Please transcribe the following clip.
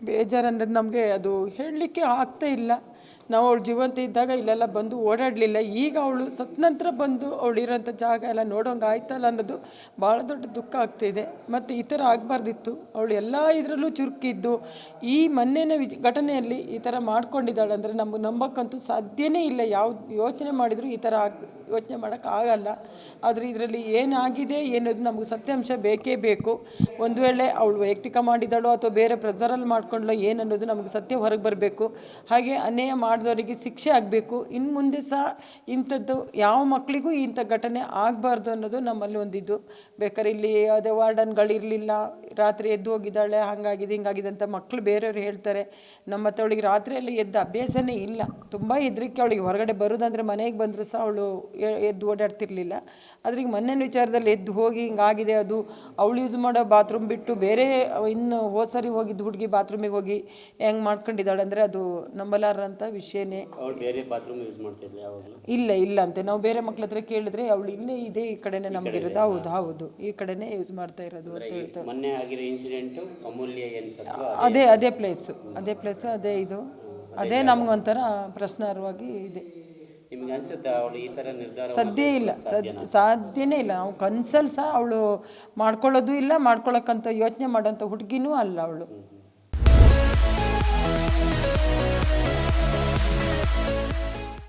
ಬೇಜಾರನ್ನೋದು ನಮಗೆ ಅದು ಹೇಳಲಿಕ್ಕೆ ಆಗ್ತಾ ಇಲ್ಲ. ನಾವು ಅವಳು ಜೀವಂತ ಇದ್ದಾಗ ಇಲ್ಲೆಲ್ಲ ಬಂದು ಓಡಾಡಲಿಲ್ಲ. ಈಗ ಅವಳು ಸತ್ತ ನಂತರ ಬಂದು ಅವಳು ಇರೋಂಥ ಜಾಗ ಎಲ್ಲ ನೋಡೋಂಗೆ ಆಯ್ತಲ್ಲ ಅನ್ನೋದು ಭಾಳ ದೊಡ್ಡ ದುಃಖ ಆಗ್ತಾಯಿದೆ. ಮತ್ತು ಈ ಥರ ಆಗಬಾರ್ದಿತ್ತು. ಅವಳು ಎಲ್ಲ ಇದರಲ್ಲೂ ಚುರುಕಿದ್ದು ಈ ಮೊನ್ನೆನೇ ಘಟನೆಯಲ್ಲಿ ಈ ಥರ ಮಾಡ್ಕೊಂಡಿದ್ದಾಳೆ ಅಂದರೆ ನಮಗೆ ನಂಬೋಕ್ಕಂತೂ ಸಾಧ್ಯನೇ ಇಲ್ಲ. ಯಾವ್ದು ಯೋಚನೆ ಮಾಡಿದರೂ ಈ ಥರ ಯೋಚನೆ ಮಾಡೋಕ್ಕಾಗಲ್ಲ. ಆದರೆ ಇದರಲ್ಲಿ ಏನಾಗಿದೆ ಏನದು ನಮಗೆ ಸತ್ಯಾಂಶ ಬೇಕೇ ಬೇಕು. ಒಂದು ವೇಳೆ ಅವಳು ವೈಯಕ್ತಿಕ ಮಾಡಿದ್ದಾಳೋ ಅಥವಾ ಬೇರೆ ಪ್ರೆಸರಲ್ಲಿ ಮಾಡ್ಕೊಂಡ್ಲೋ ಏನನ್ನೋದು ನಮಗೆ ಸತ್ಯ ಹೊರಗೆ ಬರಬೇಕು. ಹಾಗೆ ಅನ್ಯಾಯ ಮಾಡಿದವರಿಗೆ ಶಿಕ್ಷೆ ಆಗಬೇಕು. ಇನ್ನು ಮುಂದೆ ಸಹ ಇಂಥದ್ದು ಯಾವ ಮಕ್ಕಳಿಗೂ ಇಂಥ ಘಟನೆ ಆಗಬಾರ್ದು ಅನ್ನೋದು ನಮ್ಮಲ್ಲಿ ಒಂದಿದ್ದು. ಬೇಕಾದ್ರೆ ಇಲ್ಲಿ ಅದೇ ವಾರ್ಡನ್ಗಳಿರಲಿಲ್ಲ, ರಾತ್ರಿ ಎದ್ದು ಹೋಗಿದ್ದಾಳೆ, ಹಾಗಾಗಿದೆ ಹಿಂಗಾಗಿದೆ ಅಂತ ಮಕ್ಕಳು ಬೇರೆಯವ್ರು ಹೇಳ್ತಾರೆ. ನಮ್ಮ ಅವಳಿಗೆ ರಾತ್ರಿಯಲ್ಲಿ ಎದ್ದು ಅಭ್ಯಾಸನೇ ಇಲ್ಲ. ತುಂಬ ಹೆದರಿಕೆ ಅವಳಿಗೆ. ಹೊರಗಡೆ ಬರೋದಂದರೆ ಮನೆಗೆ ಬಂದರೂ ಸಹ ಅವಳು ಎದ್ದು ಓಡಾಡ್ತಿರ್ಲಿಲ್ಲ. ಆದರೆ ಈಗ ಮೊನ್ನೆ ವಿಚಾರದಲ್ಲಿ ಎದ್ದು ಹೋಗಿ ಹಿಂಗಾಗಿದೆ, ಅದು ಅವಳು ಯೂಸ್ ಮಾಡೋ ಬಾತ್ರೂಮ್ ಬಿಟ್ಟು ಬೇರೆ ಇನ್ನು ಹೋಸರಿ ಹೋಗಿದ್ದು ಹುಡುಗಿ ಬಾತ್ರೂಮಿಗೆ ಹೋಗಿ ಹೆಂಗೆ ಮಾಡ್ಕೊಂಡಿದ್ದಾಳೆ ಅಂದರೆ ಅದು ನಂಬಲಾರಂಥ ವಿಷಯನೇ. ಬೇರೆ ಬಾತ್ರೂಮ್ ಯೂಸ್ ಮಾಡ್ತಿದ್ದೆ ಯಾವಾಗಲೂ? ಇಲ್ಲ ಅಂತೆ. ನಾವು ಬೇರೆ ಮಕ್ಳ ಹತ್ರ ಕೇಳಿದ್ರೆ ಅವಳು ಇಲ್ಲೇ ಇದೆ, ಈ ಕಡೆನೇ ನಮಗಿರೋದು. ಹೌದು ಈ ಕಡೆನೇ ಯೂಸ್ ಮಾಡ್ತಾ ಇರೋದು ಅಂತ ಹೇಳ್ತಾರೆ. ಮೊನ್ನೆ ಆಗಿರೋ ಇನ್ಸಿಡೆಂಟು ಅಮೂಲ್ಯ ಅದೇ ಪ್ಲೇಸು ಅದೇ ಇದು ಅದೇ ನಮಗೊಂಥರ ಪ್ರಶ್ನಾರ್ಹವಾಗಿ ಇದೆ. ನಿಮ್ಗೆ ಅನ್ಸುತ್ತಾ ಅವಳು ಈ ಥರ ನಿರ್ಧಾರ? ಸಾಧ್ಯನೇ ಇಲ್ಲ. ನಾವು ಕನ್ಸಲ್ಲಿ ಸಹ ಅವಳು ಮಾಡ್ಕೊಳ್ಳೋದು ಇಲ್ಲ, ಮಾಡ್ಕೊಳ್ಳೋಕ್ಕಂತ ಯೋಚನೆ ಮಾಡೋಂಥ ಹುಡುಗಿನೂ ಅಲ್ಲ ಅವಳು.